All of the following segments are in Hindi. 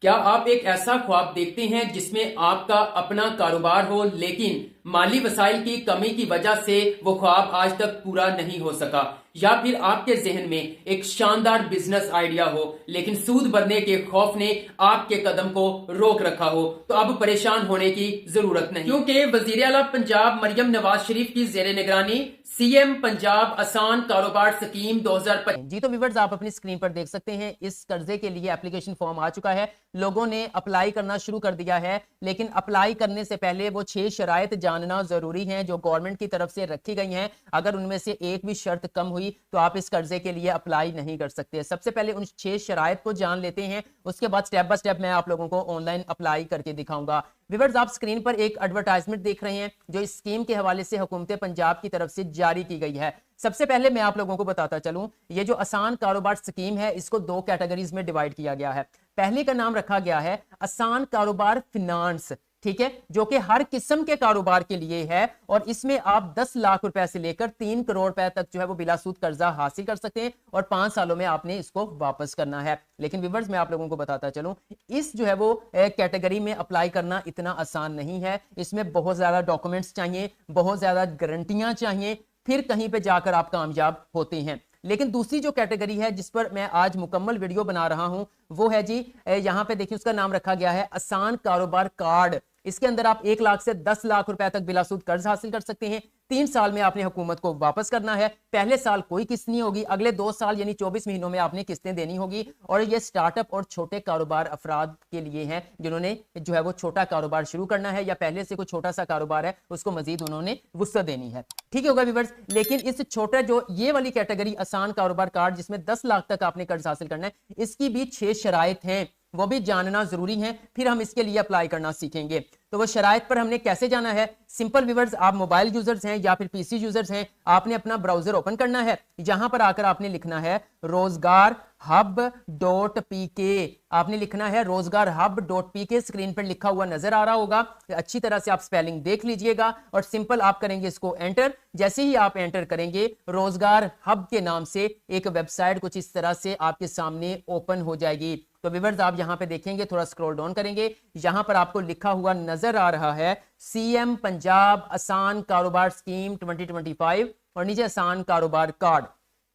क्या आप एक ऐसा ख्वाब देखते हैं जिसमें आपका अपना कारोबार हो, लेकिन माली वसाइल की कमी की वजह से वो ख्वाब आज तक पूरा नहीं हो सका? या फिर आपके जहन में एक शानदार बिजनेस आइडिया हो, लेकिन सूद भरने के खौफ ने आपके कदम को रोक रखा हो? तो अब परेशान होने की जरूरत नहीं, क्योंकि वजीर आला पंजाब मरियम नवाज शरीफ की जेर निगरानी सीएम पंजाब आसान कारोबार स्कीम 2025। जी तो व्यूअर्स, आप अपनी स्क्रीन पर देख सकते हैं इस कर्जे के लिए एप्लीकेशन फॉर्म आ चुका है। लोगों ने अप्लाई करना शुरू कर दिया है, लेकिन अप्लाई करने से पहले वो 6 शराइत जानना जरूरी है जो गवर्नमेंट की तरफ से रखी गई हैं। अगर उनमें से एक भी शर्त कम हुई तो आप इस कर्जे के लिए अप्लाई नहीं कर सकते। सबसे पहले उन 6 शराइत को जान लेते हैं, उसके बाद स्टेप बाय स्टेप मैं आप लोगों को ऑनलाइन अप्लाई करके दिखाऊंगा। व्यूअर्स, आप स्क्रीन पर एक एडवर्टाइजमेंट देख रहे हैं जो इस स्कीम के हवाले से हुकूमत पंजाब की तरफ से जारी की गई है। सबसे पहले मैं आप लोगों को बताता चलूं, ये जो आसान कारोबार स्कीम है इसको 2 कैटेगरीज में डिवाइड किया गया है। पहले का नाम रखा गया है आसान कारोबार फिनांस, ठीक है, जो कि हर किस्म के कारोबार के लिए है और इसमें आप 10 लाख रुपए से लेकर 3 करोड़ रुपए तक जो है वो बिला सूद कर्जा हासिल कर सकते हैं और 5 सालों में आपने इसको वापस करना है। लेकिन व्यूअर्स, मैं आप लोगों को बताता चलूं, इस जो है वो कैटेगरी में अप्लाई करना इतना आसान नहीं है। इसमें बहुत ज्यादा डॉक्यूमेंट्स चाहिए, बहुत ज्यादा गारंटियां चाहिए, फिर कहीं पे जाकर आप कामयाब होते हैं। लेकिन दूसरी जो कैटेगरी है जिस पर मैं आज मुकम्मल वीडियो बना रहा हूं वो है जी, यहां पे देखिए उसका नाम रखा गया है आसान कारोबार कार्ड। इसके अंदर आप 1 लाख से 10 लाख रुपए तक बिलासूद कर्ज हासिल कर सकते हैं। 3 साल में आपने हुकूमत को वापस करना है। पहले साल कोई किस्त नहीं होगी, अगले 2 साल यानी 24 महीनों में आपने किस्तें देनी होगी। और ये स्टार्टअप और छोटे कारोबार अफराद के लिए हैं जिन्होंने जो है वो छोटा कारोबार शुरू करना है या पहले से कोई छोटा सा कारोबार है उसको मजीद उन्होंने वुसअत देनी है। ठीक होगा व्यूअर्स, लेकिन इस छोटे जो ये वाली कैटेगरी आसान कारोबार कार्ड जिसमें 10 लाख तक आपने कर्ज हासिल करना है, इसकी भी 6 शराइत हैं, वो भी जानना जरूरी है। फिर हम इसके लिए अप्लाई करना सीखेंगे। तो वो शराइत पर हमने कैसे जाना है? सिंपल व्यूअर्स, आप मोबाइल यूजर्स हैं या फिर पीसी यूजर्स हैं, आपने अपना ब्राउजर ओपन करना है। यहां पर आकर आपने लिखना है रोजगार हब डॉट पीके। आपने लिखना है रोजगार हब डॉट पीके। स्क्रीन पर लिखा हुआ नजर आ रहा होगा, अच्छी तरह से आप स्पेलिंग देख लीजिएगा और सिंपल आप करेंगे इसको एंटर। जैसे ही आप एंटर करेंगे, रोजगार हब के नाम से एक वेबसाइट कुछ इस तरह से आपके सामने ओपन हो जाएगी। तो व्यूअर्स, आप यहां पे देखेंगे, थोड़ा स्क्रॉल डाउन करेंगे, यहां पर आपको लिखा हुआ नजर आ रहा है सीएम पंजाब आसान कारोबार स्कीम 2025 और नीचे आसान कारोबार कार्ड।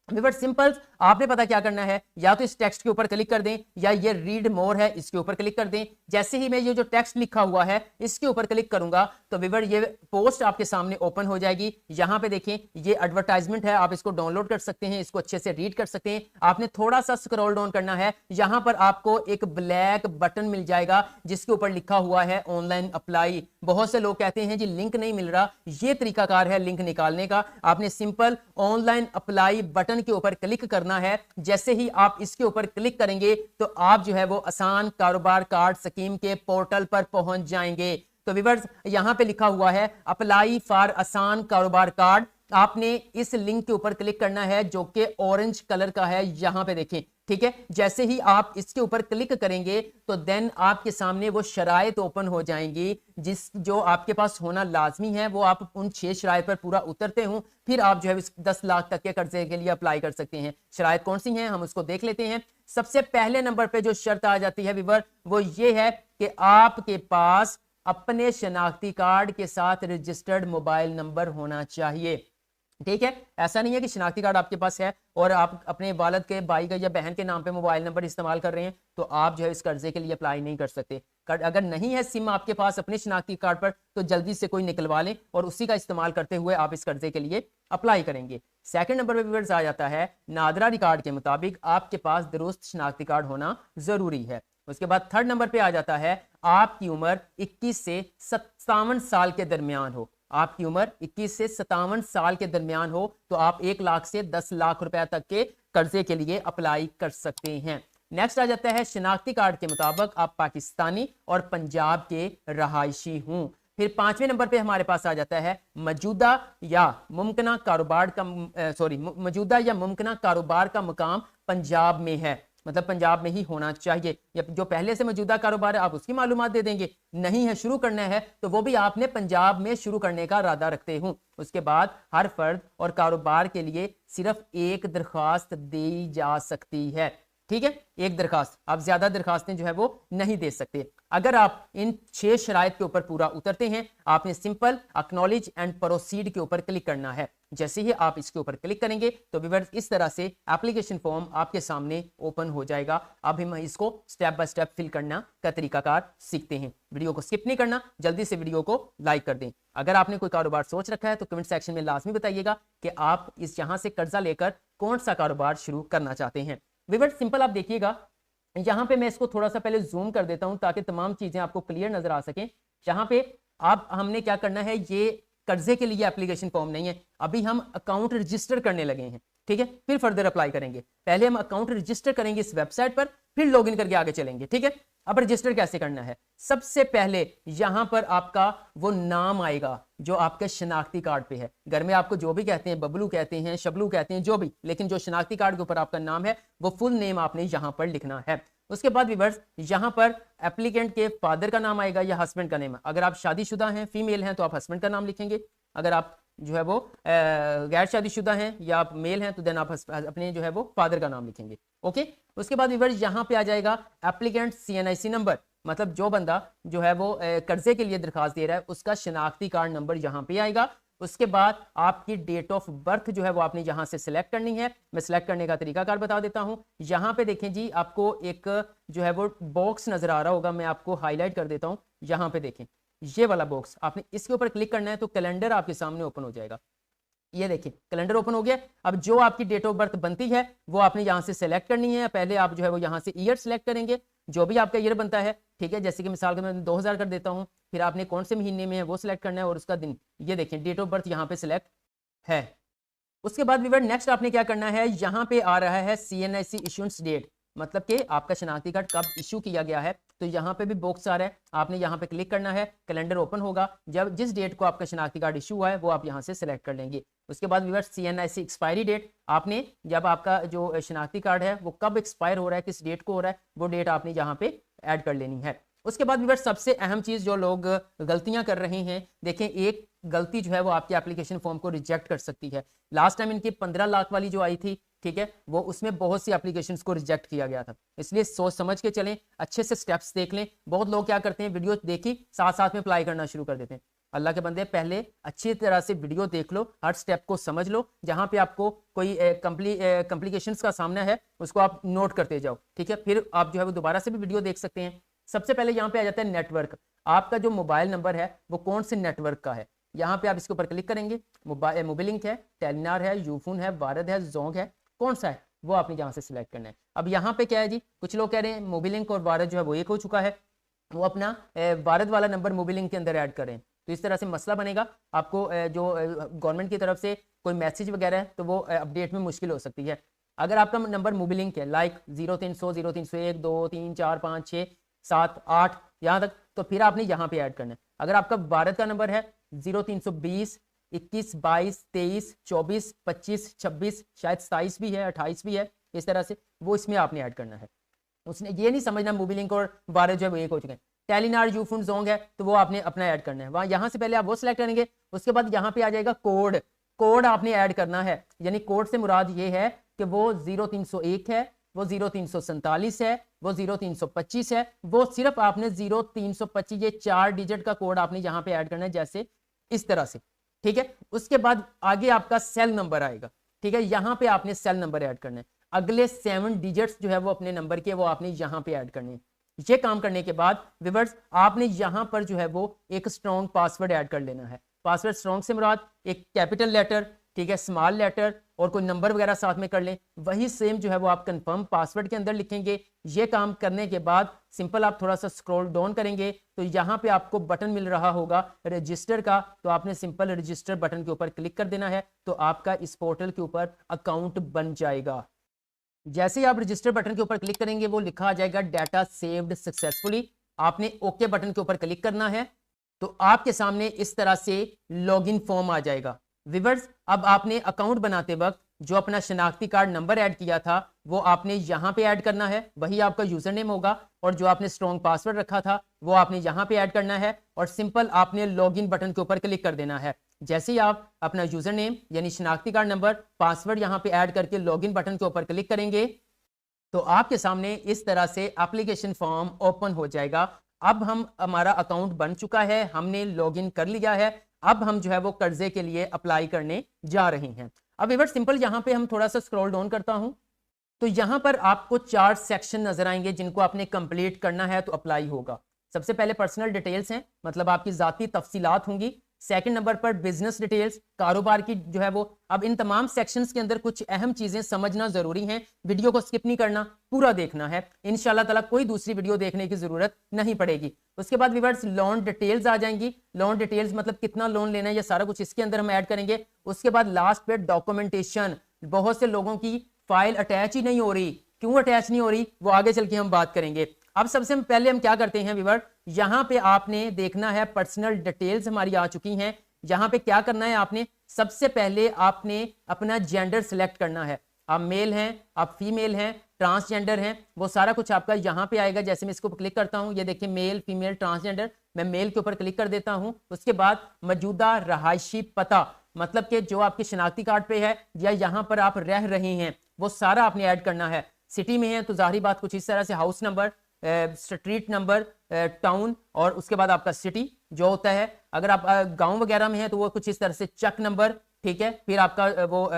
व्यूअर्स, सिंपल आपने पता क्या करना है, या तो इस टेक्स्ट के ऊपर क्लिक कर दें या ये रीड मोर है इसके ऊपर क्लिक कर दें। जैसे ही मैं ये जो टेक्स्ट लिखा हुआ है इसके ऊपर क्लिक करूंगा तो व्यूअर ये पोस्ट आपके सामने ओपन हो जाएगी। यहां पे देखें, ये एडवर्टाइजमेंट है, आप इसको डाउनलोड कर सकते हैं, इसको अच्छे से रीड कर सकते हैं। आपने थोड़ा सा स्क्रॉल डाउन करना है, यहां पर आपको एक ब्लैक बटन मिल जाएगा जिसके ऊपर लिखा हुआ है ऑनलाइन अप्लाई। बहुत से लोग कहते हैं जी लिंक नहीं मिल रहा, ये तरीकाकार है लिंक निकालने का। आपने सिंपल ऑनलाइन अप्लाई बटन के ऊपर क्लिक करना है। जैसे ही आप इसके ऊपर क्लिक करेंगे तो आप जो है वो आसान कारोबार कार्ड स्कीम के पोर्टल पर पहुंच जाएंगे। तो व्यूअर्स, यहां पे लिखा हुआ है अप्लाई फॉर आसान कारोबार कार्ड। आपने इस लिंक के ऊपर क्लिक करना है जो कि ऑरेंज कलर का है, यहां पे देखें, ठीक है। जैसे ही आप इसके ऊपर क्लिक करेंगे तो देन आपके सामने वो शराइत ओपन हो जाएंगी जो आपके पास होना लाजमी है। वो आप उन 6 शराइत पर पूरा उतरते हो, फिर आप जो है 10 लाख तक के कर्जे के लिए अप्लाई कर सकते हैं। शराइत कौन सी हैं हम उसको देख लेते हैं। सबसे पहले नंबर पे जो शर्त आ जाती है व्यूअर, वो ये है कि आपके पास अपने शनाख्ती कार्ड के साथ रजिस्टर्ड मोबाइल नंबर होना चाहिए। ठीक है, ऐसा नहीं है कि शनाख्ती कार्ड आपके पास है और आप अपने वालिद के, भाई का या बहन के नाम पे मोबाइल नंबर इस्तेमाल कर रहे हैं तो आप जो है इस कर्जे के लिए अप्लाई नहीं कर सकते। अगर नहीं है सिम आपके पास अपने शनाख्ती कार्ड पर तो जल्दी से कोई निकलवा लें और उसी का इस्तेमाल करते हुए आप इस कर्जे के लिए अप्लाई करेंगे। सेकंड नंबर पर व्यूअर्स आ जाता है नादरा रिकॉर्ड के मुताबिक आपके पास दुरुस्त शनाख्ती कार्ड होना जरूरी है। उसके बाद थर्ड नंबर पे आ जाता है आपकी उम्र 21 से 57 साल के दरमियान हो। आपकी उम्र 21 से 57 साल के दरमियान हो तो आप 1 लाख से 10 लाख रुपए तक के कर्जे के लिए अप्लाई कर सकते हैं। नेक्स्ट आ जाता है शनाख्ती कार्ड के मुताबिक आप पाकिस्तानी और पंजाब के रहायशी हूं। फिर 5वें नंबर पे हमारे पास आ जाता है मौजूदा या मुमकिना कारोबार का मुकाम पंजाब में है, मतलब पंजाब में ही होना चाहिए। या जो पहले से मौजूदा कारोबार है आप उसकी मालूमात दे देंगे, नहीं है शुरू करना है तो वो भी आपने पंजाब में शुरू करने का इरादा रखते हूं। उसके बाद हर फर्द और कारोबार के लिए सिर्फ एक दरख्वास्त दी जा सकती है। ठीक है, एक दरखास्त, आप ज्यादा दरखास्तें जो है वो नहीं दे सकते। अगर आप इन 6 शराइत के ऊपर पूरा उतरते हैं, आपने सिंपल एक्नॉलेज एंड प्रोसीड के ऊपर क्लिक करना है। जैसे ही आप इसके ऊपर क्लिक करेंगे तो व्यूअर्स इस तरह से एप्लीकेशन फॉर्म आपके सामने ओपन हो जाएगा। अब हम इसको स्टेप बाय स्टेप फिल करना का तरीकाकार सीखते हैं। वीडियो को स्किप नहीं करना, जल्दी से वीडियो को लाइक कर दें। अगर आपने कोई कारोबार सोच रखा है तो कमेंट सेक्शन में लाजमी बताइएगा कि आप इस यहां से कर्जा लेकर कौन सा कारोबार शुरू करना चाहते हैं। व्यूअर्स सिंपल आप देखिएगा, यहाँ पे मैं इसको थोड़ा सा पहले जूम कर देता हूं ताकि तमाम चीजें आपको क्लियर नजर आ सकें। यहाँ पे आप हमने क्या करना है, ये कर्जे के लिए एप्लीकेशन फॉर्म नहीं है, अभी हम अकाउंट रजिस्टर करने लगे हैं। ठीक है, फिर फर्दर अप्लाई करेंगे। पहले हम अकाउंट रजिस्टर करेंगे इस वेबसाइट पर, फिर लॉगिन करके आगे चलेंगे। ठीक है, अब रजिस्टर कैसे करना है, सबसे पहले यहां पर आपका वो नाम आएगा जो आपके शनाख्ती कार्ड पे है। घर में आपको जो भी कहते हैं, बबलू कहते हैं, शबलू कहते हैं, जो भी, लेकिन जो शनाख्ती कार्ड के ऊपर आपका नाम है वो फुल नेम आपने यहां पर लिखना है। उसके बाद व्यूअर्स यहां पर एप्लीकेंट के फादर का नाम आएगा या हस्बैंड का नेम। अगर आप शादीशुदा हैं, फीमेल हैं, तो आप हस्बैंड का नाम लिखेंगे। अगर आप जो है वो गैर शादीशुदा हैं या आप मेल हैं तो देन आप अपने जो है वो फादर का नाम लिखेंगे। ओके, उसके बाद व्यूअर्स यहाँ पे आ जाएगा एप्लीकेंट CNIC नंबर, मतलब जो बंदा जो है वो कर्जे के लिए दरखास्त दे रहा है उसका शनाख्ती कार्ड नंबर यहाँ पे आएगा। उसके बाद आपकी डेट ऑफ बर्थ जो है वो आपने यहाँ से सिलेक्ट करनी है। मैं सिलेक्ट करने का तरीकाकार बता देता हूँ। यहाँ पे देखें जी, आपको एक जो है वो बॉक्स नजर आ रहा होगा, मैं आपको हाईलाइट कर देता हूँ। यहाँ पे देखें ये वाला बॉक्स, आपने इसके ऊपर क्लिक करना है तो कैलेंडर आपके सामने ओपन हो जाएगा। ये देखिए कैलेंडर ओपन हो गया। अब जो आपकी डेट ऑफ बर्थ बनती है वो आपने यहाँ से सेलेक्ट करनी है। पहले आप जो है वो यहाँ से ईयर सेलेक्ट करेंगे, जो भी आपका ईयर बनता है। ठीक है, जैसे कि मिसाल के मैं 2000 कर देता हूँ। फिर आपने कौन से महीने में है वो सिलेक्ट करना है और उसका दिन। ये देखिए डेट ऑफ बर्थ यहाँ पे सिलेक्ट है। उसके बाद व्यूअर नेक्स्ट आपने क्या करना है, यहाँ पे आ रहा है CNIC इशुएंस डेट, मतलब कि आपका शनाख्ती कार्ड कब इशू किया गया है। तो यहाँ पे भी बॉक्स आ रहा है, आपने यहाँ पे क्लिक करना है, कैलेंडर ओपन होगा। जब जिस डेट को आपका शनाख्ती कार्ड इशू हुआ है वो आप यहाँ से सिलेक्ट कर लेंगे। उसके बाद व्यूअर CNIC एक्सपायरी डेट, आपने जब आपका जो शनाख्ती कार्ड है वो कब एक्सपायर हो रहा है, किस डेट को हो रहा है, वो डेट आपने यहाँ पे ऐड कर लेनी है। उसके बाद व्यूअर सबसे अहम चीज जो लोग गलतियां कर रहे हैं, देखें एक गलती जो है वो आपके एप्लीकेशन फॉर्म को रिजेक्ट कर सकती है। लास्ट टाइम इनकी 15 लाख वाली जो आई थी, ठीक है, वो उसमें बहुत सी एप्लीकेशंस को रिजेक्ट किया गया था। इसलिए सोच समझ के चलें, अच्छे से स्टेप्स देख लें। बहुत लोग क्या करते हैं, वीडियो देखी साथ साथ में अप्लाई करना शुरू कर देते हैं। अल्लाह के बंदे, पहले अच्छी तरह से वीडियो देख लो, हर स्टेप को समझ लो। जहां पे आपको कोई कॉम्प्लिकेशंस का सामना है उसको आप नोट करते जाओ। ठीक है, फिर आप जो है वो दोबारा से भी वीडियो देख सकते हैं। सबसे पहले यहाँ पे आ जाता है नेटवर्क। आपका जो मोबाइल नंबर है वो कौन से नेटवर्क का है, यहाँ पे आप इसके ऊपर क्लिक करेंगे। मोबिलिंक है, टेलीनार है, यूफोन है, वारद है, जोंग है, कौन सा है वो आपने यहाँ से सिलेक्ट करना है। अब यहाँ पे क्या है जी, कुछ लोग कह रहे हैं मोबिलिंक और वारद जो है वो एक हो चुका है, वो अपना वारद वाला नंबर मोबिलिंक के अंदर ऐड करें। तो इस तरह से मसला बनेगा। आपको जो गवर्नमेंट की तरफ से कोई मैसेज वगैरह है तो वो अपडेट में मुश्किल हो सकती है। अगर आपका नंबर मोबिलिंक है, लाइक 0300 0301 2 3 4 5 6 7 8 यहाँ तक, तो फिर आपने यहाँ पे ऐड करना है। अगर आपका भारत का नंबर है 0320 21 22 23 24 25 26, शायद 27 भी है, 28 भी है, इस तरह से वो इसमें आपने ऐड करना है। उसने ये नहीं समझना मोबिलिंक और भारत जो है वो एक हो चुके हैं। टेलीनार यूफोन जोंग है तो वो आपने अपना ऐड करना है। वहाँ यहाँ से पहले आप वो सिलेक्ट करेंगे। उसके बाद यहाँ पे आ जाएगा कोड, कोड आपने ऐड करना है। यानी कोड से मुराद ये है कि वो 0301 है, वो 0347 है, वो 0325 है, वो सिर्फ आपने 0325 ये 4 डिजिट का कोड आपने यहाँ पे ऐड करना है, जैसे इस तरह से। ठीक है, उसके बाद आगे आपका सेल नंबर आएगा। ठीक है, यहाँ पे आपने सेल नंबर ऐड करना है। अगले 7 डिजिट्स जो है वो अपने नंबर के वो आपने यहाँ पे ऐड करने हैं। ये काम करने के बाद व्यूअर्स आपने यहाँ पर जो है वो एक स्ट्रॉन्ग पासवर्ड ऐड कर लेना है। पासवर्ड स्ट्रॉन्ग से मुराद एक कैपिटल लेटर, ठीक है, स्मॉल लेटर और कोई नंबर वगैरह साथ में कर लें। वही सेम जो है वो आप कंफर्म पासवर्ड के अंदर लिखेंगे। ये काम करने के बाद सिंपल आप थोड़ा सा स्क्रॉल डाउन करेंगे तो यहाँ पे आपको बटन मिल रहा होगा रजिस्टर का, तो आपने सिंपल रजिस्टर बटन के ऊपर क्लिक कर देना है। तो आपका इस पोर्टल के ऊपर अकाउंट बन जाएगा। जैसे ही आप रजिस्टर बटन के ऊपर क्लिक करेंगे वो लिखा आ जाएगा डाटा सेव्ड सक्सेसफुली। आपने ओके बटन के ऊपर क्लिक करना है तो आपके सामने इस तरह से लॉगिन फॉर्म आ जाएगा। व्यूअर्स अब आपने अकाउंट बनाते वक्त जो अपना शनाख्ती कार्ड नंबर ऐड किया था वो आपने यहाँ पे ऐड करना है, वही आपका यूजर नेम होगा। और जो आपने स्ट्रॉन्ग पासवर्ड रखा था वो आपने यहाँ पे ऐड करना है और सिंपल आपने लॉगिन बटन के ऊपर क्लिक कर देना है। जैसे ही आप अपना यूजर नेम यानी शनाख्ती कार्ड नंबर पासवर्ड यहाँ पे ऐड करके लॉगिन बटन के ऊपर क्लिक करेंगे तो आपके सामने इस तरह से एप्लीकेशन फॉर्म ओपन हो जाएगा। अब हमारा अकाउंट बन चुका है, हमने लॉगिन कर लिया है। अब हम जो है वो कर्जे के लिए अप्लाई करने जा रहे हैं। अब व्यूअर्स सिंपल यहाँ पे हम थोड़ा सा स्क्रॉल डाउन करता हूं, तो यहां पर आपको 4 सेक्शन नजर आएंगे जिनको आपने कंप्लीट करना है तो अप्लाई होगा। सबसे पहले पर्सनल डिटेल्स हैं, मतलब आपकी जाती तफसीलात होंगी। सेकंड नंबर पर बिजनेस डिटेल्स, कारोबार की जो है वो। अब इन तमाम सेक्शंस के अंदर कुछ अहम चीजें समझना जरूरी हैं, वीडियो को स्किप नहीं करना, पूरा देखना है। इंशाल्लाह ताला कोई दूसरी वीडियो देखने की जरूरत नहीं पड़ेगी। उसके बाद व्यूअर्स लोन डिटेल्स आ जाएंगी। लोन डिटेल्स मतलब कितना लोन लेना है, ये सारा कुछ इसके अंदर हम ऐड करेंगे। उसके बाद लास्ट पे डॉक्यूमेंटेशन, बहुत से लोगों की फाइल अटैच ही नहीं हो रही, क्यों अटैच नहीं हो रही वो आगे चल के हम बात करेंगे। अब सबसे पहले हम क्या करते हैं व्यूअर, यहां पे आपने देखना है पर्सनल डिटेल्स हमारी आ चुकी हैं। यहां पे क्या करना है, आपने सबसे पहले आपने अपना जेंडर सिलेक्ट करना है। आप मेल हैं, आप फीमेल हैं, ट्रांसजेंडर हैं, वो सारा कुछ आपका यहां पे आएगा। जैसे मैं इसको क्लिक करता हूं, ये देखिए मेल, फीमेल, ट्रांसजेंडर, मैं मेल के ऊपर क्लिक कर देता हूं। उसके बाद मौजूदा रहायशी पता, मतलब कि जो आपके शनाख्ती कार्ड पे है या यहां पर आप रह रहे हैं, वो सारा आपने ऐड करना है। सिटी में है तो जाहिर बात कुछ इस तरह से house number, street number, town, और उसके बाद आपका सिटी जो होता है। अगर आप गांव वगैरह में है तो वो कुछ इस तरह से चक नंबर, ठीक है। फिर आपका वो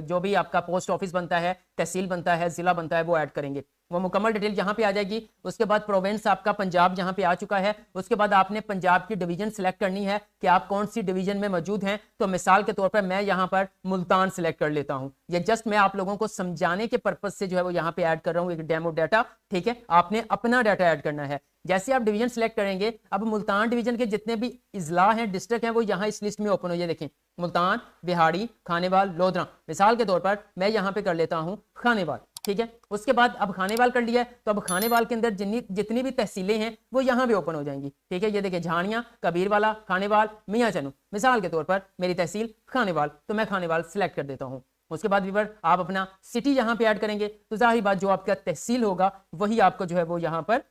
जो भी आपका पोस्ट ऑफिस बनता है, तहसील बनता है, जिला बनता है, वो ऐड करेंगे। वो मुकम्मल डिटेल यहाँ पे आ जाएगी। उसके बाद प्रोविंस आपका पंजाब यहाँ पे आ चुका है। उसके बाद आपने पंजाब की डिवीजन सिलेक्ट करनी है कि आप कौन सी डिवीजन में मौजूद हैं। तो मिसाल के तौर पर मैं यहाँ पर मुल्तान सिलेक्ट कर लेता हूँ। ये जस्ट मैं आप लोगों को समझाने के पर्पज से जो है वो यहाँ पे ऐड कर रहा हूँ, एक डेमो डाटा, ठीक है। आपने अपना डाटा ऐड करना है। जैसे आप डिवीजन सिलेक्ट करेंगे, अब मुल्तान डिवीजन के जितने भी इजला हैं, डिस्ट्रिक्ट हैं, वो यहाँ इस लिस्ट में ओपन हो। ये देखें, मुल्तान, बिहाड़ी, खानेवाल, लोधरा, मिसाल के तौर पर मैं यहाँ पे कर लेता हूँ खानेवाल, ठीक है। उसके बाद अब खानेवाल कर लिया है, तो अब खानेवाल के अंदर जितनी भी तहसीलें हैं वो यहाँ पे ओपन हो जाएंगी, ठीक है। ये देखिए झाड़ियाँ, कबीरवाला, खानेवाल, मियाँ चनू, मिसाल के तौर पर मेरी तहसील खानेवाल, तो मैं खानेवाल सिलेक्ट कर देता हूँ। उसके बाद व्यूअर आप अपना सिटी यहाँ पे ऐड करेंगे, तो जाहिर बात जो आपका तहसील होगा वही आपका जो है वो यहाँ पर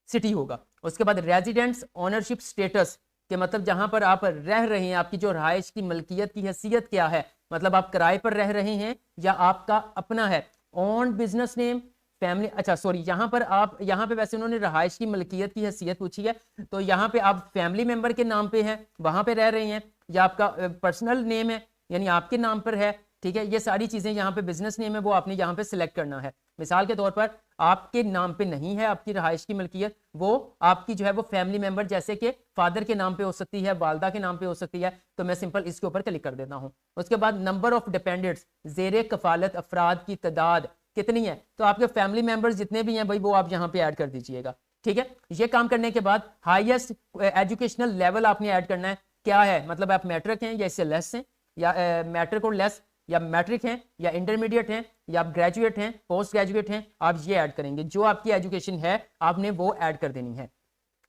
सिटी होगा। उसके बाद रेजिडेंट्स ओनरशिप स्टेटस के मतलब जहां पर आप रह रहे हैं, आपकी जो रहायश की मलकियत की हैसियत क्या है, मतलब आप किराए पर रह रहे हैं या आपका अपना है। ओन बिजनेस नेम, फैमिली, अच्छा सॉरी, यहाँ पर आप, यहाँ पे वैसे उन्होंने रहायश की मलकियत की हैसियत पूछी है, तो यहाँ पे आप फैमिली मेंबर के नाम पे हैं, वहां पे रह रहे हैं, या आपका पर्सनल नेम है यानी आपके नाम पर है, ठीक है। ये सारी चीजें यहाँ पे बिजनेस नेम है वो आपने यहाँ पे सिलेक्ट करना है। मिसाल के तौर पर आपके नाम पे नहीं है आपकी रहायश की मलकियत, वो आपकी जो है वो फैमिली मेंबर जैसे कि फादर के नाम पे हो सकती है, वालदा के नाम पे हो सकती है, तो मैं सिंपल इसके ऊपर क्लिक कर देता हूं। उसके बाद नंबर ऑफ डिपेंडेंट्स, जेरे कफालत अफराद की तादाद कितनी है, तो आपके फैमिली मेंबर्स जितने भी हैं भाई वो आप यहाँ पे ऐड कर दीजिएगा, ठीक है। ये काम करने के बाद हाईएस्ट एजुकेशनल लेवल आपने ऐड करना है, क्या है, मतलब आप मैट्रिक हैं या इससे लेस हैं, या मैट्रिक और लेस, या मैट्रिक हैं या इंटरमीडिएट हैं, या आप ग्रेजुएट हैं, पोस्ट ग्रेजुएट हैं, आप ये ऐड करेंगे। जो आपकी एजुकेशन है आपने वो ऐड कर देनी है।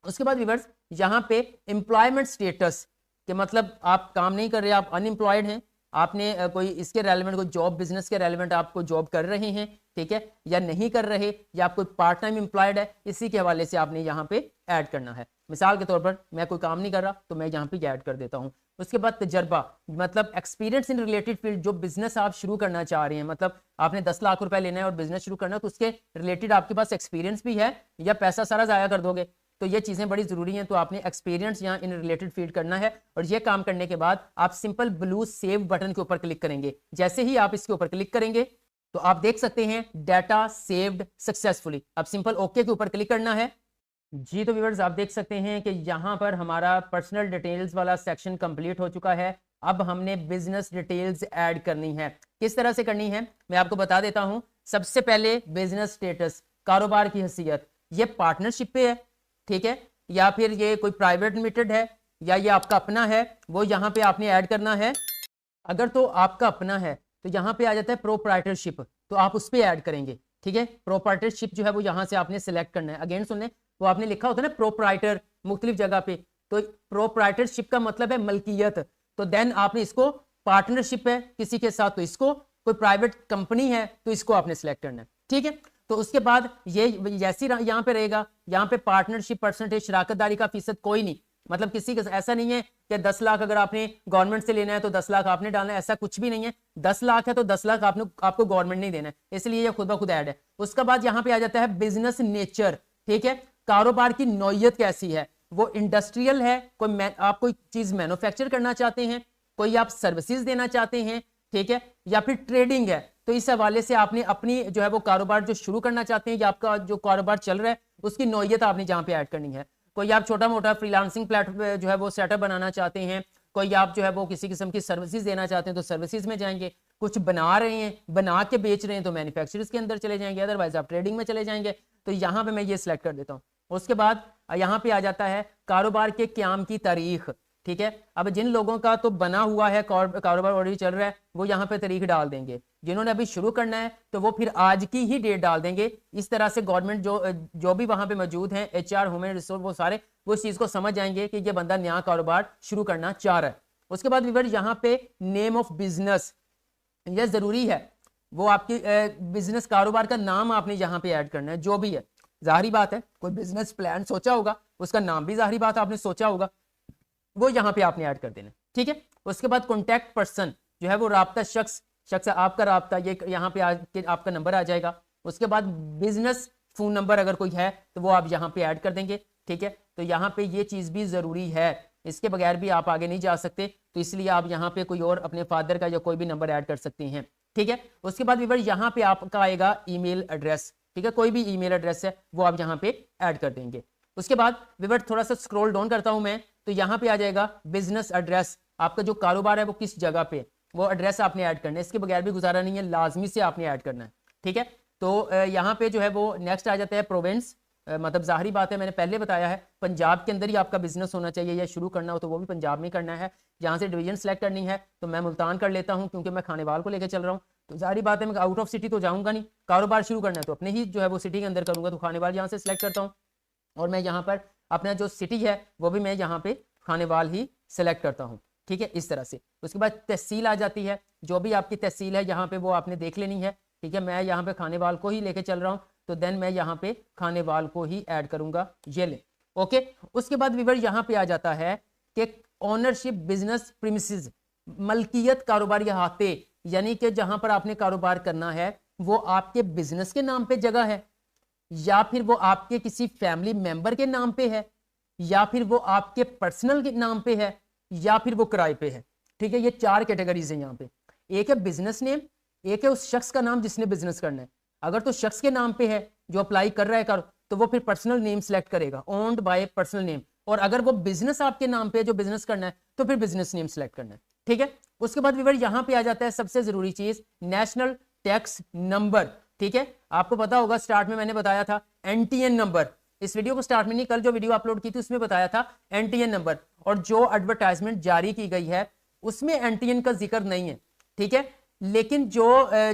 उसके बाद व्यूअर्स यहाँ पे एम्प्लॉयमेंट स्टेटस के मतलब आप काम नहीं कर रहे, आप अनएम्प्लॉयड हैं, आपने कोई इसके रेलिवेंट कोई जॉब, बिजनेस के रेलिवेंट आपको जॉब कर रहे हैं, ठीक है, या नहीं कर रहे, या आप कोई पार्ट टाइम एम्प्लॉयड है, इसी के हवाले से आपने यहाँ पे ऐड करना है। मिसाल के तौर पर मैं कोई काम नहीं कर रहा तो मैं यहाँ पे ऐड कर देता हूँ। उसके बाद तजर्बा, मतलब एक्सपीरियंस इन रिलेटेड फील्ड, जो बिजनेस आप शुरू करना चाह रहे हैं, मतलब आपने 10 लाख रुपए लेना है और बिजनेस शुरू करना है, तो उसके रिलेटेड आपके पास एक्सपीरियंस भी है या पैसा सारा जाया कर दोगे, तो ये चीजें बड़ी जरूरी हैं। तो आपने एक्सपीरियंस यहाँ इन रिलेटेड फील्ड करना है, और ये काम करने के बाद आप सिंपल ब्लू सेव बटन के ऊपर क्लिक करेंगे। जैसे ही आप इसके ऊपर क्लिक करेंगे तो आप देख सकते हैं डाटा सेव्ड सक्सेसफुली। अब सिंपल ओके के ऊपर क्लिक करना है जी। तो व्यूअर्स आप देख सकते हैं कि यहाँ पर हमारा पर्सनल डिटेल्स वाला सेक्शन कंप्लीट हो चुका है। अब हमने बिजनेस डिटेल्स ऐड करनी है। किस तरह से करनी है मैं आपको बता देता हूं। सबसे पहले बिजनेस स्टेटस, कारोबार की हैसियत, ये पार्टनरशिप पे है, ठीक है, या फिर ये कोई प्राइवेट लिमिटेड है, या ये आपका अपना है, वो यहाँ पे आपने ऐड करना है। अगर तो आपका अपना है तो यहाँ पे आ जाता है प्रोप्राइटरशिप, तो आप उस पर ऐड करेंगे, ठीक है। प्रोप्राइटरशिप जो है वो यहाँ से आपने सिलेक्ट करना है। अगेन सुनने, वो आपने लिखा होता है ना प्रोप्राइटर मुख्तलिफ जगह पे, तो प्रोप्राइटरशिप का मतलब है मलकियत, तो देन आपने इसको, पार्टनरशिप है किसी के साथ तो इसको, कोई प्राइवेट कंपनी है तो इसको आपने सिलेक्ट करना है, ठीक है। तो उसके बाद ये जैसी यहाँ पे रहेगा, यहाँ पे पार्टनरशिप परसेंटेज, शराकतदारी का फीसद कोई नहीं, मतलब किसी का ऐसा नहीं है कि 10 लाख अगर आपने गवर्नमेंट से लेना है तो 10 लाख आपने डालना है, ऐसा कुछ भी नहीं है। 10 लाख है तो 10 लाख आपको गवर्नमेंट नहीं देना है, इसलिए ये खुद ब खुद ऐड है। उसके बाद यहाँ पे आ जाता है बिजनेस नेचर, ठीक है, कारोबार की नौयत कैसी है, वो इंडस्ट्रियल है, आप कोई चीज मैन्युफैक्चर करना चाहते हैं, कोई आप सर्विसेज देना चाहते हैं, ठीक है, या फिर ट्रेडिंग है। तो इस हवाले से आपने अपनी जो है वो कारोबार जो शुरू करना चाहते हैं या आपका जो कारोबार चल रहा है उसकी नौयत आपने जहां पे ऐड करनी है। कोई आप छोटा मोटा फ्रीलांसिंग प्लेटफॉर्म जो है वो सेटअप बनाना चाहते हैं, कोई आप जो है वो किसी किस्म की सर्विसेज देना चाहते हैं तो सर्विसेज में जाएंगे, कुछ बना रहे हैं बना के बेच रहे हैं तो मैन्युफैक्चरर्स के अंदर चले जाएंगे, अदरवाइज आप ट्रेडिंग में चले जाएंगे। तो यहाँ पे मैं ये सिलेक्ट कर देता हूँ। उसके बाद यहाँ पे आ जाता है कारोबार के क्याम की तारीख, ठीक है। अब जिन लोगों का तो बना हुआ है कारोबार ऑलरेडी चल रहा है वो यहाँ पे तारीख डाल देंगे, जिन्होंने अभी शुरू करना है तो वो फिर आज की ही डेट डाल देंगे। इस तरह से गवर्नमेंट जो भी वहां पे मौजूद हैं, HR, ह्यूमन रिसोर्स, वो सारे वो इस चीज को समझ जाएंगे कि ये बंदा नया कारोबार शुरू करना चाह रहा है। उसके बाद विवर यहाँ पे नेम ऑफ बिजनेस, यह जरूरी है, वो आपकी बिजनेस कारोबार का नाम आपने यहाँ पे ऐड करना है, जो भी है। जाहिर बात है कोई बिजनेस प्लान सोचा होगा, उसका नाम भी जाहिर बात आपने सोचा होगा, वो यहाँ पे आपने ऐड कर देना, ठीक है। उसके बाद कॉन्टैक्ट पर्सन जो है वो राब्ता शख्स आपका राब्ता, ये यहाँ पे आपका नंबर आ जाएगा। उसके बाद बिजनेस फोन नंबर अगर कोई है तो वो आप यहाँ पे ऐड कर देंगे, ठीक है। तो यहाँ पे ये चीज भी जरूरी है, इसके बगैर भी आप आगे नहीं जा सकते, तो इसलिए आप यहाँ पे कोई और अपने फादर का या कोई भी नंबर ऐड कर सकते हैं, ठीक है। उसके बाद व्यूअर यहाँ पे आपका आएगा ईमेल एड्रेस, ठीक है, कोई भी ईमेल एड्रेस है वो आप यहाँ पे ऐड कर देंगे। उसके बाद व्यूअर थोड़ा सा स्क्रॉल डाउन करता हूं मैं, तो यहाँ पे आ जाएगा बिजनेस एड्रेस, आपका जो कारोबार है वो किस जगह पे, वो एड्रेस आपने ऐड करना है, इसके बगैर भी गुजारा नहीं है, लाजमी से आपने ऐड करना है, ठीक है। तो यहाँ पे जो है वो नेक्स्ट आ जाता है प्रोविंस, मतलब जाहिर बात है मैंने पहले बताया है पंजाब के अंदर ही आपका बिजनेस होना चाहिए, या शुरू करना हो तो वो भी पंजाब में करना है। यहाँ से डिवीजन सेलेक्ट करनी है तो मैं मुल्तान कर लेता हूँ क्योंकि मैं खानेवाल को लेकर चल रहा हूँ, तो जाहिर बात है मैं आउट ऑफ सिटी तो जाऊँगा नहीं, कारोबार शुरू करना है तो अपने ही जो है वो सिटी के अंदर करूँगा, तो खानेवाल यहाँ से सिलेक्ट करता हूँ और मैं यहाँ पर अपना जो सिटी है वो भी मैं यहाँ पे खानेवाल ही सिलेक्ट करता हूँ, ठीक है, इस तरह से। उसके बाद तहसील आ जाती है, जो भी आपकी तहसील है यहाँ पे वो आपने देख लेनी है, ठीक है। मैं यहाँ पे खानेवाल को ही लेके चल रहा हूँ तो देन मैं यहाँ पे खानेवाल को ही ऐड करूंगा, ये ले, ओके। उसके बाद व्यूअर यहाँ पे आ जाता है कि ओनरशिप बिजनेस प्रीमिसेस, मलकियत कारोबारी अहाते, यानी कि जहां पर आपने कारोबार करना है वो आपके बिजनेस के नाम पे जगह है, या फिर वो आपके किसी फैमिली मेंबर के नाम पे है, या फिर वो आपके पर्सनल के नाम पे है, या फिर वो किराए पे है, ठीक है। ये 4 कैटेगरीज है यहाँ पे। एक है बिजनेस नेम, एक है उस शख्स का नाम जिसने बिजनेस करना है, अगर तो शख्स के नाम पे है जो अप्लाई कर रहा है तो वो फिर पर्सनल नेम सेलेक्ट करेगा, ओन्ड बाय पर्सनल नेम, और अगर वो बिजनेस आपके नाम पे जो बिजनेस करना है तो फिर बिजनेस नेम सेलेक्ट करना है, ठीक है। उसके बाद व्यूअर यहाँ पे आ जाता है सबसे जरूरी चीज, नेशनल टैक्स नंबर, ठीक है। आपको पता होगा स्टार्ट में मैंने बताया था NTN नंबर, इस वीडियो को स्टार्ट में नहीं, कल जो वीडियो अपलोड की थी उसमें बताया था NTN नंबर, और जो एडवर्टाइजमेंट जारी की गई है उसमें NTN का जिक्र नहीं है, ठीक है। लेकिन जो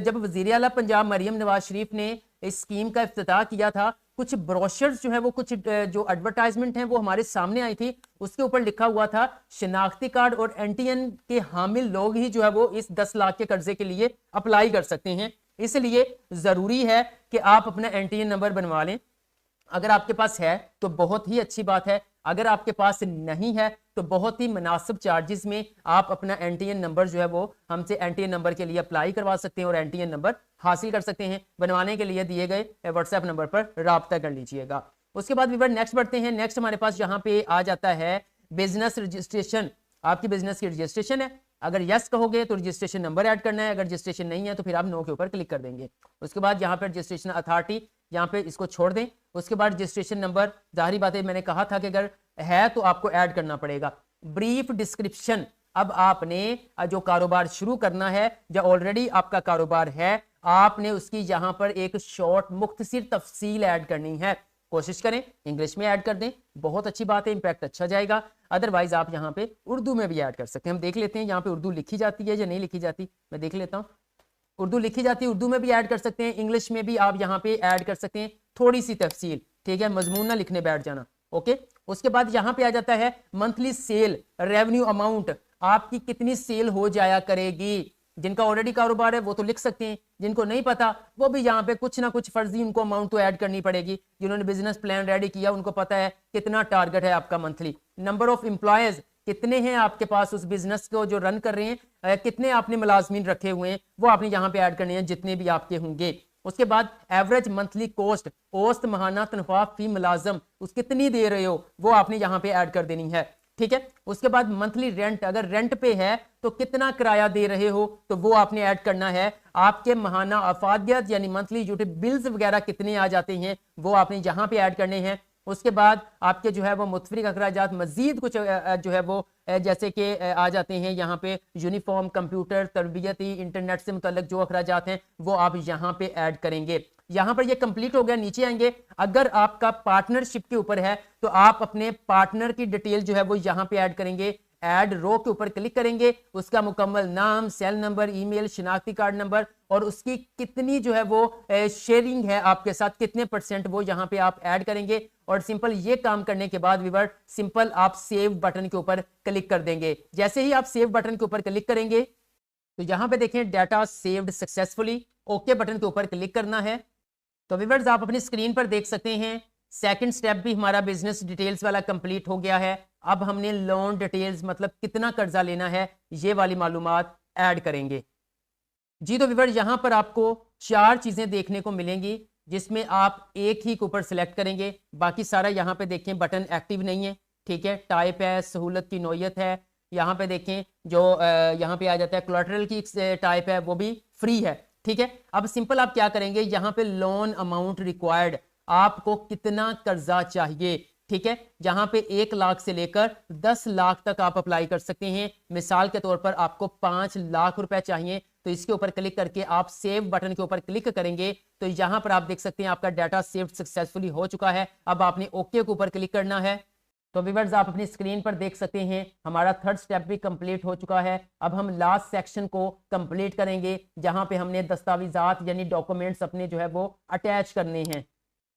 जब वजीर आला पंजाब मरियम नवाज शरीफ ने इस स्कीम का इफ्तिताह किया था, कुछ ब्रोशर्स जो है वो कुछ जो एडवर्टाइजमेंट हैं वो हमारे सामने आई थी, उसके ऊपर लिखा हुआ था शनाख्ती कार्ड और NTN के हामिल लोग ही जो है वो इस 10 लाख के कर्जे के लिए अप्लाई कर सकते हैं। इसलिए जरूरी है कि आप अपना NTN नंबर बनवा लें, अगर आपके पास है तो बहुत ही अच्छी बात है, अगर आपके पास नहीं है तो बहुत ही मुनासिब चार्जेस में आप अपना NTN नंबर जो है वो हमसे NTN नंबर के लिए अप्लाई करवा सकते हैं और NTN नंबर हासिल कर सकते हैं। बनवाने के लिए दिए गए व्हाट्सएप नंबर पर राब्ता कर लीजिएगा। उसके बाद व्यूअर नेक्स्ट बढ़ते हैं। नेक्स्ट हमारे पास यहाँ पे आ जाता है बिजनेस रजिस्ट्रेशन, आपकी बिजनेस की रजिस्ट्रेशन है, अगर यस कहोगे तो रजिस्ट्रेशन नंबर ऐड करना है, अगर रजिस्ट्रेशन नहीं है तो फिर आप नो के ऊपर क्लिक कर देंगे। उसके बाद यहाँ पर रजिस्ट्रेशन अथॉरिटी, यहाँ पे इसको छोड़ दें। उसके बाद रजिस्ट्रेशन नंबर, जाहिर बात है मैंने कहा था कि अगर है तो आपको ऐड करना पड़ेगा। ब्रीफ डिस्क्रिप्शन, अब आपने जो कारोबार शुरू करना है या ऑलरेडी आपका कारोबार है, आपने उसकी यहाँ पर एक शॉर्ट मुख्तसर तफसील ऐड करनी है। कोशिश करें इंग्लिश में ऐड कर दें, बहुत अच्छी बात है, इंपैक्ट अच्छा जाएगा। अदरवाइज आप यहाँ पे उर्दू में भी ऐड कर सकते हैं। हम देख लेते हैं यहाँ पे उर्दू लिखी जाती है या नहीं लिखी जाती, मैं देख लेता हूँ। उर्दू लिखी जाती है, उर्दू में भी ऐड कर सकते हैं, इंग्लिश में भी आप यहाँ पे ऐड कर सकते हैं, थोड़ी सी तफसील, ठीक है, मजमून ना लिखने बैठ जाना, ओके। उसके बाद यहाँ पे आ जाता है मंथली सेल रेवेन्यू अमाउंट, आपकी कितनी सेल हो जाया करेगी। जिनका ऑलरेडी कारोबार है वो तो लिख सकते हैं, जिनको नहीं पता वो भी यहाँ पे कुछ ना कुछ फर्जी उनको अमाउंट तो ऐड करनी पड़ेगी। जिन्होंने बिजनेस प्लान रेडी किया उनको पता है कितना टारगेट है आपका मंथली, नंबर ऑफ एम्प्लॉयज कितने हैं आपके पास उस बिजनेस को जो रन कर रहे हैं, कितने आपने मुलाजमीन रखे हुए हैं वो आपने यहाँ पे ऐड करने हैं जितने भी आपके होंगे। उसके बाद एवरेज मंथली कॉस्ट, औसत महाना तनख्वाह फी मुलाजम उस कितनी दे रहे हो वो आपने यहाँ पे ऐड कर देनी है, ठीक है। उसके बाद मंथली रेंट, अगर रेंट पे है तो कितना किराया दे रहे हो तो वो आपने ऐड करना है। आपके महाना अफादियत यानी मंथली यूटिलिटी बिल्स वगैरह कितने आ जाते हैं वो आपने यहाँ पे ऐड करने हैं। उसके बाद आपके जो है वो मुतफरिक अखराजात मजीद कुछ जो है वो जैसे कि आ जाते हैं यहाँ पे यूनिफॉर्म, कंप्यूटर, तरबियती, इंटरनेट से मुतल्लिक जो अखराजात हैं वो आप यहाँ पे ऐड करेंगे। यहाँ पर ये कंप्लीट हो गया, नीचे आएंगे। अगर आपका पार्टनरशिप के ऊपर है तो आप अपने पार्टनर की डिटेल जो है वो यहाँ पे ऐड करेंगे। ऐड रो के ऊपर क्लिक करेंगे, उसका मुकम्मल नाम, सेल नंबर, ईमेल, शिनाख्ती कार्ड नंबर और उसकी कितनी जो है वो शेयरिंग है आपके साथ, कितने % वो यहाँ पे आप ऐड करेंगे। और सिंपल ये काम करने के बाद व्यूअर सिंपल आप सेव बटन के ऊपर क्लिक कर देंगे। जैसे ही आप सेव बटन के ऊपर क्लिक करेंगे तो यहाँ पे देखें data saved successfully, okay button के ऊपर क्लिक करना है। तो व्यूअर्स आप अपनी स्क्रीन पर देख सकते हैं सेकंड स्टेप भी हमारा बिजनेस डिटेल्स वाला कंप्लीट हो गया है। अब हमने लोन डिटेल्स मतलब कितना कर्जा लेना है ये वाली मालूमात ऐड करेंगे जी। तो व्यूअर्स यहाँ पर आपको 4 चीजें देखने को मिलेंगी जिसमें आप एक ही के ऊपर सिलेक्ट करेंगे, बाकी सारा यहाँ पे देखें बटन एक्टिव नहीं है, ठीक है। टाइप है, सहूलत की नौयत है, यहाँ पे देखें जो यहाँ पे आ जाता है कोलैटरल की टाइप है वो भी फ्री है, ठीक है। अब सिंपल आप क्या करेंगे, यहाँ पे लोन अमाउंट रिक्वायर्ड, आपको कितना कर्जा चाहिए, ठीक है। जहां पे 1 लाख से लेकर 10 लाख तक आप अप्लाई कर सकते हैं। मिसाल के तौर पर आपको 5 लाख रुपए चाहिए तो इसके ऊपर क्लिक करके आप सेव बटन के ऊपर क्लिक करेंगे तो यहां पर आप देख सकते हैं आपका डाटा सेव सक्सेसफुली हो चुका है। अब आपने ओके के ऊपर क्लिक करना है। तो व्यूअर्स आप अपनी स्क्रीन पर देख सकते हैं हमारा थर्ड स्टेप भी कंप्लीट हो चुका है। अब हम लास्ट सेक्शन को कंप्लीट करेंगे जहां पे हमने दस्तावेजात यानी डॉक्यूमेंट्स अपने जो है वो अटैच करने हैं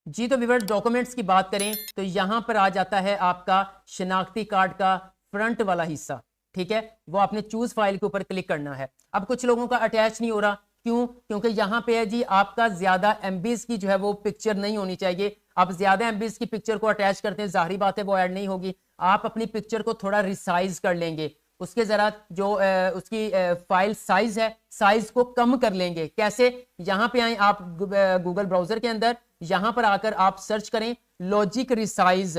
जी। तो व्यूअर्स डॉक्यूमेंट्स की बात करें तो यहां पर आ जाता है आपका शिनाख्ती कार्ड का फ्रंट वाला हिस्सा, ठीक है। वो आपने चूज फाइल के ऊपर क्लिक करना है। अब कुछ लोगों का अटैच नहीं हो रहा, क्यों? क्योंकि यहाँ पे है जी आपका ज्यादा एमबीज की जो है वो पिक्चर नहीं होनी चाहिए। आप ज्यादा एमबीज की पिक्चर को अटैच करते हैं, जाहिर बात है वो ऐड नहीं होगी। आप अपनी पिक्चर को थोड़ा रिसाइज कर लेंगे, उसके जरा जो उसकी फाइल साइज है साइज को कम कर लेंगे। कैसे? यहाँ पे आए आप गूगल ब्राउजर के अंदर, यहां पर आकर आप सर्च करें लॉजिक रिसाइज,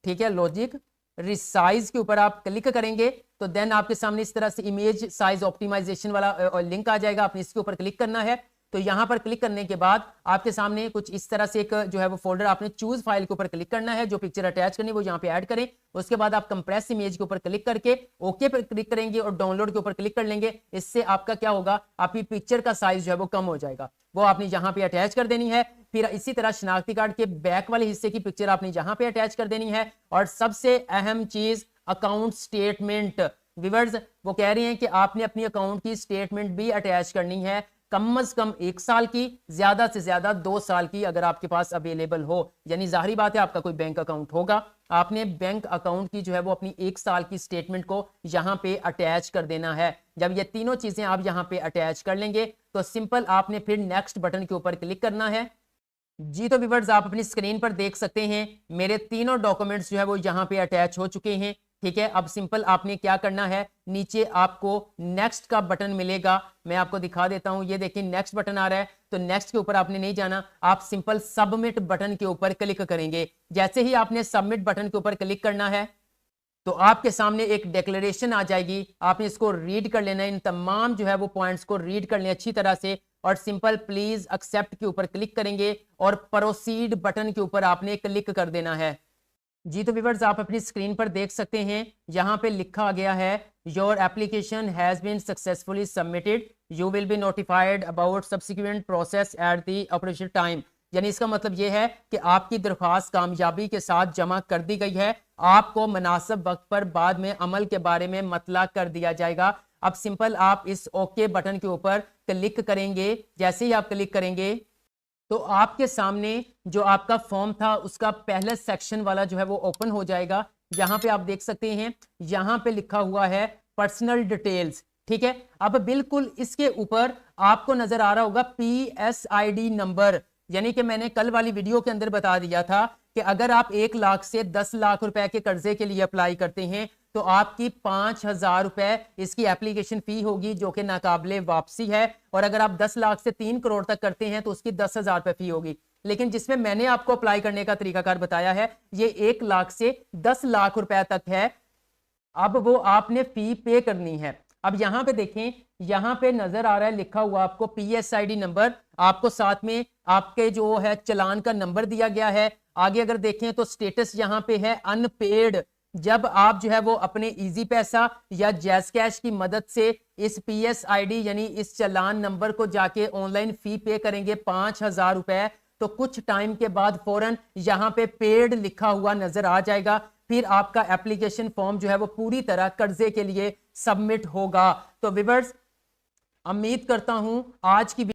ठीक है। लॉजिक रिसाइज के ऊपर आप क्लिक करेंगे तो देन आपके सामने इस तरह से इमेज साइज ऑप्टिमाइजेशन वाला लिंक आ जाएगा। आपने इसके ऊपर क्लिक करना है। तो यहां पर क्लिक करने के बाद आपके सामने कुछ इस तरह से एक जो है वो फोल्डर, आपने चूज फाइल के ऊपर क्लिक करना है, जो पिक्चर अटैच करनी है वो यहाँ पे ऐड करें। उसके बाद आप कंप्रेस इमेज के ऊपर क्लिक करके ओके पर क्लिक करेंगे और डाउनलोड के ऊपर क्लिक कर लेंगे। इससे आपका क्या होगा, आपकी पिक्चर का साइज जो है वो कम हो जाएगा, वो आपने यहाँ पे अटैच कर देनी है। फिर इसी तरह शनाख्ती कार्ड के बैक वाले हिस्से की पिक्चर आपने यहाँ पे अटैच कर देनी है। और सबसे अहम चीज अकाउंट स्टेटमेंट। व्यूअर्स वो कह रहे हैं कि आपने अपनी अकाउंट की स्टेटमेंट भी अटैच करनी है, कम से कम 1 साल की, ज्यादा से ज्यादा 2 साल की अगर आपके पास अवेलेबल हो। यानी जाहिर बात है आपका कोई बैंक अकाउंट होगा, आपने बैंक अकाउंट की जो है वो अपनी 1 साल की स्टेटमेंट को यहाँ पे अटैच कर देना है। जब ये तीनों चीजें आप यहाँ पे अटैच कर लेंगे तो सिंपल आपने फिर नेक्स्ट बटन के ऊपर क्लिक करना है जी। तो व्यूअर्स आप अपनी स्क्रीन पर देख सकते हैं मेरे तीनों डॉक्यूमेंट्स जो है वो यहाँ पे अटैच हो चुके हैं, ठीक है। अब सिंपल आपने क्या करना है, नीचे आपको नेक्स्ट का बटन मिलेगा, मैं आपको दिखा देता हूं। ये देखिए नेक्स्ट बटन आ रहा है, तो नेक्स्ट के ऊपर आपने नहीं जाना, आप सिंपल सबमिट बटन के ऊपर क्लिक करेंगे। जैसे ही आपने सबमिट बटन के ऊपर क्लिक करना है तो आपके सामने एक डिक्लेरेशन आ जाएगी, आपने इसको रीड कर लेना है। इन तमाम जो है वो पॉइंट्स को रीड कर लें अच्छी तरह से और सिंपल प्लीज एक्सेप्ट के ऊपर क्लिक करेंगे और प्रोसीड बटन के ऊपर आपने क्लिक कर देना है जी। तो व्यूअर्स आप अपनी स्क्रीन पर देख सकते हैं यहाँ पे लिखा गया है your application has been successfully submitted, you will be notified about subsequent process at the operation time. यानी इसका मतलब यह है कि आपकी दरख्वास्त कामयाबी के साथ जमा कर दी गई है, आपको मुनासिब वक्त पर बाद में अमल के बारे में मतला कर दिया जाएगा। अब सिंपल आप इस ओके बटन के ऊपर क्लिक करेंगे। जैसे ही आप क्लिक करेंगे तो आपके सामने जो आपका फॉर्म था उसका पहला सेक्शन वाला जो है वो ओपन हो जाएगा। यहाँ पे आप देख सकते हैं यहाँ पे लिखा हुआ है पर्सनल डिटेल्स, ठीक है। अब बिल्कुल इसके ऊपर आपको नजर आ रहा होगा PSID नंबर, यानी कि मैंने कल वाली वीडियो के अंदर बता दिया था कि अगर आप 1 लाख से 10 लाख रुपए के कर्जे के लिए अप्लाई करते हैं तो आपकी 5,000 रुपए इसकी एप्लीकेशन फी होगी, जो कि नाकाबिले वापसी है। और अगर आप 10 लाख से 3 करोड़ तक करते हैं तो उसकी 10,000 रुपए फी होगी। लेकिन जिसमें मैंने आपको अप्लाई करने का तरीकाकार बताया है, ये 1 लाख से 10 लाख रुपए तक है। अब वो आपने फी पे करनी है। अब यहां पे देखें, यहां पे नजर आ रहा है लिखा हुआ आपको PSID नंबर, आपको साथ में आपके जो है चलान का नंबर दिया गया है। आगे अगर देखें तो स्टेटस यहां पे है अनपेड। जब आप जो है वो अपने इजी पैसा या जैज कैश की मदद से इस PSID यानी इस चलान नंबर को जाके ऑनलाइन फी पे करेंगे 5,000 रुपए, तो कुछ टाइम के बाद फौरन यहां पे पेड लिखा हुआ नजर आ जाएगा। फिर आपका एप्लीकेशन फॉर्म जो है वो पूरी तरह कर्जे के लिए सबमिट होगा। तो व्यूअर्स, उम्मीद करता हूं आज की